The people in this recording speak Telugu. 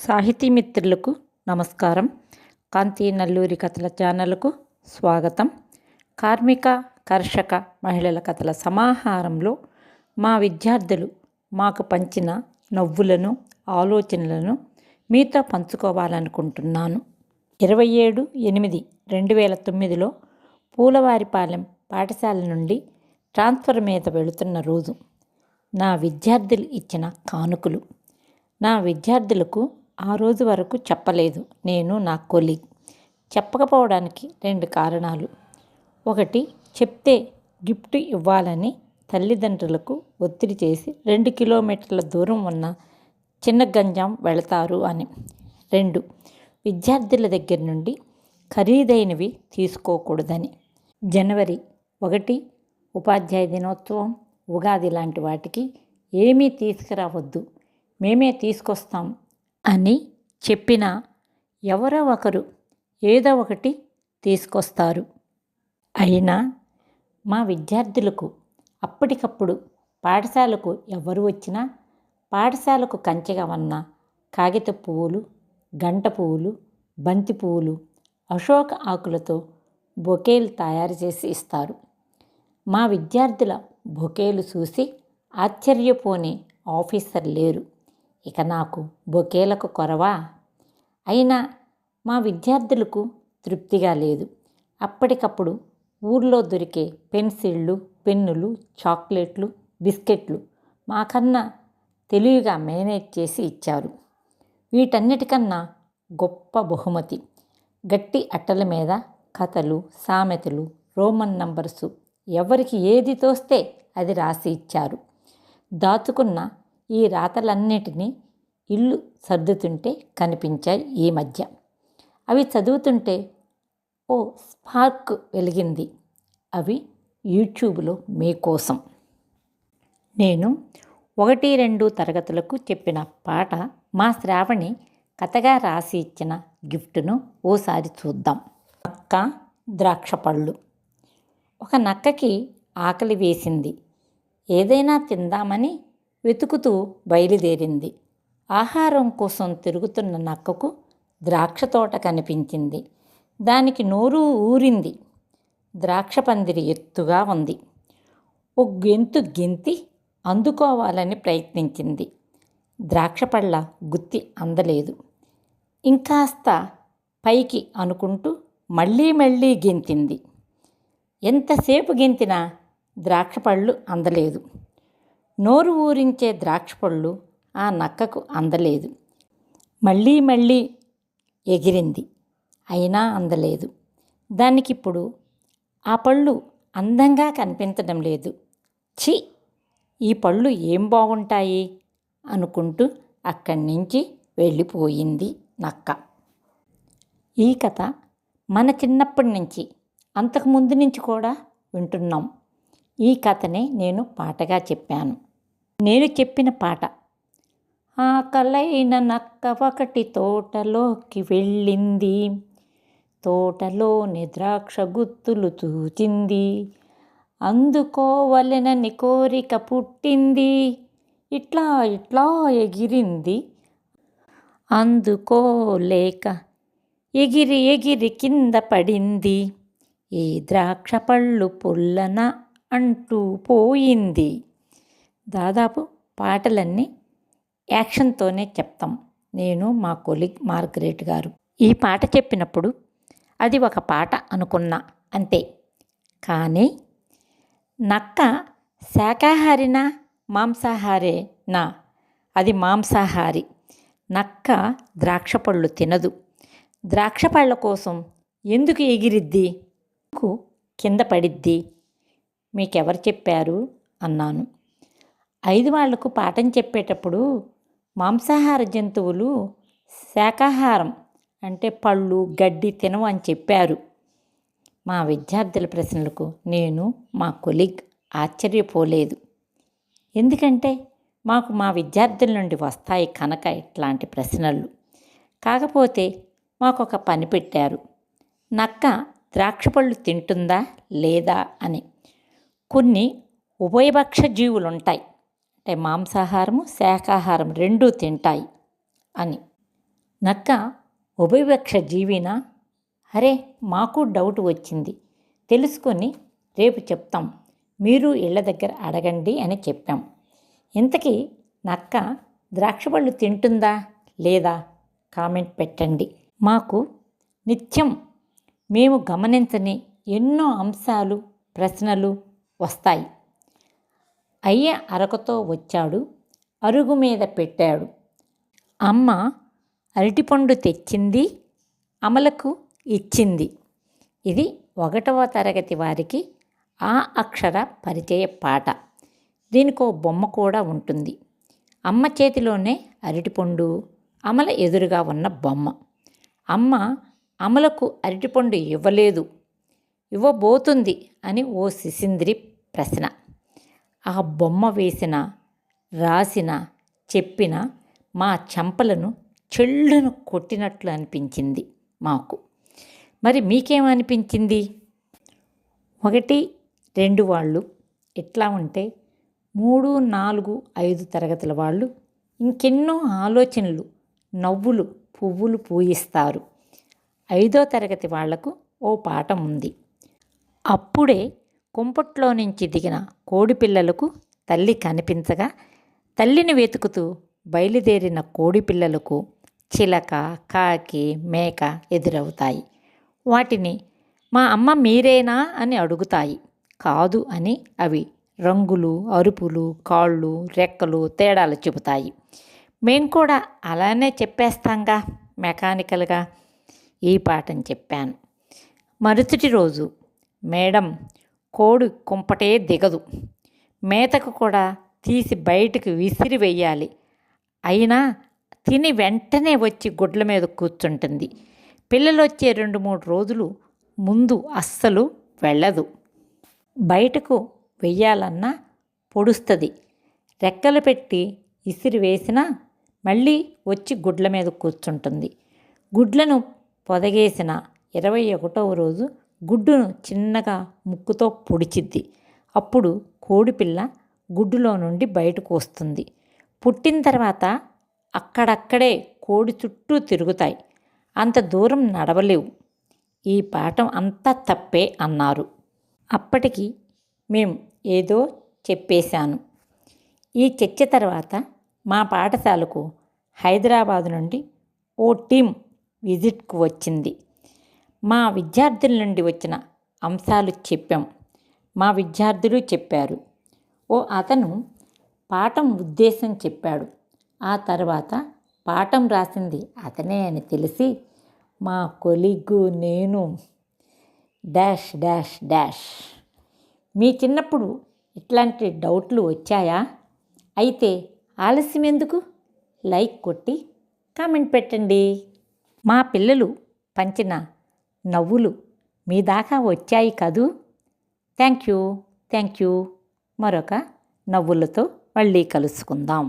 సాహితీ మిత్రులకు నమస్కారం. కాంతి నల్లూరి కథల ఛానల్కు స్వాగతం. కార్మిక కర్షక మహిళల కథల సమాహారంలో మా విద్యార్థులు మాకు పంచిన నవ్వులను ఆలోచనలను మీతో పంచుకోవాలనుకుంటున్నాను. 27/8/2009 పూలవారిపాలెం పాఠశాల నుండి ట్రాన్స్ఫర్ మీద వెళుతున్న రోజు నా విద్యార్థులు ఇచ్చిన కానుకలు. నా విద్యార్థులకు ఆ రోజు వరకు చెప్పలేదు. నేను నా కొలీగ్. చెప్పకపోవడానికి 2 కారణాలు. ఒకటి, చెప్తే గిఫ్ట్ ఇవ్వాలని తల్లిదండ్రులకు ఒత్తిడి చేసి 2 కిలోమీటర్ల దూరం ఉన్న చిన్న గంజాం వెళతారు అని. 2, విద్యార్థుల దగ్గర నుండి ఖరీదైనవి తీసుకోకూడదని. జనవరి 1 ఉపాధ్యాయ దినోత్సవం, ఉగాది లాంటి వాటికి ఏమీ తీసుకురావద్దు, మేమే తీసుకొస్తాం అని చెప్పినా ఎవరో ఒకరు ఏదో ఒకటి తీసుకొస్తారు. అయినా మా విద్యార్థులకు అప్పటికప్పుడు పాఠశాలకు ఎవరు వచ్చినా పాఠశాలకు కంచెగా ఉన్న కాగిత పువ్వులు, గంట పువ్వులు, బంతి పువ్వులు, అశోక ఆకులతో బొకేలు తయారు చేసి ఇస్తారు. మా విద్యార్థుల బొకేలు చూసి ఆశ్చర్యపోని ఆఫీసర్ లేరు. ఇక నాకు బొకేలకు కొరవా? అయినా మా విద్యార్థులకు తృప్తిగా లేదు. అప్పటికప్పుడు ఊర్లో దొరికే పెన్సిళ్ళు, పెన్నులు, చాక్లెట్లు, బిస్కెట్లు మాకన్నా తెలివిగా మేనేజ్ చేసి ఇచ్చారు. వీటన్నిటికన్నా గొప్ప బహుమతి గట్టి అట్టల మీద కథలు, సామెతలు, రోమన్ నంబర్సు, ఎవరికి ఏది తోస్తే అది రాసి ఇచ్చారు. దాచుకున్న ఈ రాతలన్నిటినీ ఇల్లు సర్దుతుంటే కనిపించాయి ఈ మధ్య. అవి చదువుతుంటే ఓ స్పార్క్ వెలిగింది. అవి యూట్యూబ్లో మీకోసం. నేను 1-2 తరగతులకు చెప్పిన పాట మా శ్రావణి కథగా రాసి ఇచ్చిన గిఫ్ట్ను ఓసారి చూద్దాం. నక్క, ద్రాక్ష పళ్ళు. ఒక నక్కకి ఆకలి వేసింది. ఏదైనా తిందామని వెతుకుతూ బయలుదేరింది. ఆహారం కోసం తిరుగుతున్న నక్కకు ద్రాక్ష తోట కనిపించింది. దానికి నోరు ఊరింది. ద్రాక్ష పందిరి ఎత్తుగా ఉంది. ఒక గెంతు గెంతి అందుకోవాలని ప్రయత్నించింది. ద్రాక్ష పళ్ళ గుత్తి అందలేదు. ఇంకాస్త పైకి అనుకుంటూ మళ్ళీ గెంతింది. ఎంతసేపు గెంతినా ద్రాక్ష పళ్ళు అందలేదు. నోరు ఊరించే ద్రాక్ష పళ్ళు ఆ నక్కకు అందలేదు. మళ్ళీ ఎగిరింది. అయినా అందలేదు. దానికిప్పుడు ఆ పళ్ళు అందంగా కనిపించడం లేదు. ఛీ, ఈ పళ్ళు ఏం బాగుంటాయి అనుకుంటూ అక్కడి నుంచి వెళ్ళిపోయింది నక్క. ఈ కథ మన చిన్నప్పటి నుంచి, అంతకుముందు నుంచి కూడా వింటున్నాం. ఈ కథనే నేను పాటగా చెప్పాను. నేను చెప్పిన పాట: ఆకలైన నక్క ఒకటి తోటలోకి వెళ్ళింది, తోటలోని ద్రాక్ష గుత్తులు చూచింది, అందుకోవలెనని కోరిక పుట్టింది, ఇట్లా ఎగిరింది, అందుకోలేక ఎగిరి కింద పడింది, ఈ ద్రాక్ష పళ్ళు పుల్లన అంటూ పోయింది. దాదాపు పాటలన్నీ యాక్షన్తోనే చెప్తాం. నేను మా కొలీగ్ మార్గరెట్ గారు. ఈ పాట చెప్పినప్పుడు అది ఒక పాట అనుకున్నా, అంతే. కానీ నక్క శాకాహారినా మాంసాహారేనా? అది మాంసాహారి. నక్క ద్రాక్ష పళ్ళు తినదు. ద్రాక్ష పళ్ళ కోసం ఎందుకు ఎగిరిద్ది? కింద పడిద్ది? మీకెవరు చెప్పారు అన్నాను. 5 వాళ్లకు పాఠం చెప్పేటప్పుడు మాంసాహార జంతువులు శాకాహారం అంటే పళ్ళు, గడ్డి తినవు అని చెప్పారు. మా విద్యార్థుల ప్రశ్నలకు నేను మా కొలీగ్ ఆశ్చర్యపోలేదు. ఎందుకంటే మాకు మా విద్యార్థుల నుండి వస్తాయి కనుక ఇట్లాంటి ప్రశ్నలు. కాకపోతే మాకొక పని పెట్టారు. నక్క ద్రాక్ష పళ్ళు తింటుందా లేదా అని. కొన్ని ఉభయభక్ష జీవులుంటాయి, అంటే మాంసాహారము శాకాహారం 2 తింటాయి అని. నక్క ఉభయవక్ష జీవినా? అరే, మాకు డౌట్ వచ్చింది, తెలుసుకొని రేపు చెప్తాం, మీరు ఇళ్ల దగ్గర అడగండి అని చెప్పాం. ఇంతకీ నక్క ద్రాక్షపళ్ళు తింటుందా లేదా? కామెంట్ పెట్టండి. మాకు నిత్యం మేము గమనించని ఎన్నో అంశాలు, ప్రశ్నలు వస్తాయి. అయ్య అరకతో వచ్చాడు, అరుగు మీద పెట్టాడు. అమ్మ అరటిపండు తెచ్చింది, అమలకు ఇచ్చింది. ఇది 1వ తరగతి వారికి ఆ అక్షర పరిచయ పాట. దీనికో బొమ్మ కూడా ఉంటుంది. అమ్మ చేతిలోనే అరటిపండు, అమల ఎదురుగా ఉన్న బొమ్మ. అమ్మ అమలకు అరటిపండు ఇవ్వలేదు, ఇవ్వబోతుంది అని ఓ శిశింద్రి ప్రశ్న. ఆ బొమ్మ వేసిన, రాసిన, చెప్పిన మా చెంపలను చెళ్ళును కొట్టినట్లు అనిపించింది మాకు. మరి మీకేమనిపించింది? 1, 2 వాళ్ళు ఎట్లా ఉంటే 3, 4, 5 తరగతుల వాళ్ళు ఇంకెన్నో ఆలోచనలు, నవ్వులు, పువ్వులు పూయిస్తారు. 5వ తరగతి వాళ్లకు ఓ పాఠం ఉంది. అప్పుడే కుంపట్లో నుంచి దిగిన కోడిపిల్లలకు తల్లి కనిపించగా తల్లిని వెతుకుతూ బయలుదేరిన కోడిపిల్లలకు చిలక, కాకి, మేక ఎదురవుతాయి. వాటిని మా అమ్మ మీరేనా అని అడుగుతాయి. కాదు అని అవి రంగులు, అరుపులు, కాళ్ళు, రెక్కలు తేడాలు చెబుతాయి. మేం కూడా అలానే చెప్పేస్తాంగా మెకానికల్గా. ఈ పాఠం చెప్పాను. మరుసటి రోజు మేడం కోడి కుంపటే దిగదు, మేతకు కూడా తీసి బయటకు విసిరి వెయ్యాలి, అయినా తిని వెంటనే వచ్చి గుడ్ల మీద కూర్చుంటుంది. పిల్లలు వచ్చే 2-3 రోజులు ముందు అస్సలు వెళ్ళదు. బయటకు వెయ్యాలన్నా పొడుస్తుంది. రెక్కలు పెట్టి ఇసిరి వేసినా మళ్ళీ వచ్చి గుడ్ల మీద కూర్చుంటుంది. గుడ్లను పొదగేసిన 21వ రోజు గుడ్డును చిన్నగా ముక్కుతో పొడిచిద్ది. అప్పుడు కోడిపిల్ల గుడ్డులో నుండి బయటకు వస్తుంది. పుట్టిన తర్వాత అక్కడక్కడే కోడి చుట్టూ తిరుగుతాయి. అంత దూరం నడవలేవు. ఈ పాఠం అంతా తప్పే అన్నారు. అప్పటికి మేం ఏదో చెప్పేశాను. ఈ చర్చ తర్వాత మా పాఠశాలకు హైదరాబాదు నుండి ఓ టీం విజిట్కు వచ్చింది. మా విద్యార్థుల నుండి వచ్చిన అంశాలు చెప్పాం. మా విద్యార్థులు చెప్పారు. ఓ అతను పాఠం ఉద్దేశం చెప్పాడు. ఆ తర్వాత పాఠం రాసింది అతనే అని తెలిసి మా కొలీగు నేను డాష్ డాష్ డాష్. మీ చిన్నప్పుడు ఇట్లాంటి డౌట్లు వచ్చాయా? అయితే ఆలస్యం ఎందుకు? లైక్ కొట్టి కామెంట్ పెట్టండి. మా పిల్లలు పంచిన నవ్వులు మీ దాకా వచ్చాయి కదూ. Thank you. మరొక నవ్వులతో మళ్ళీ కలుసుకుందాం.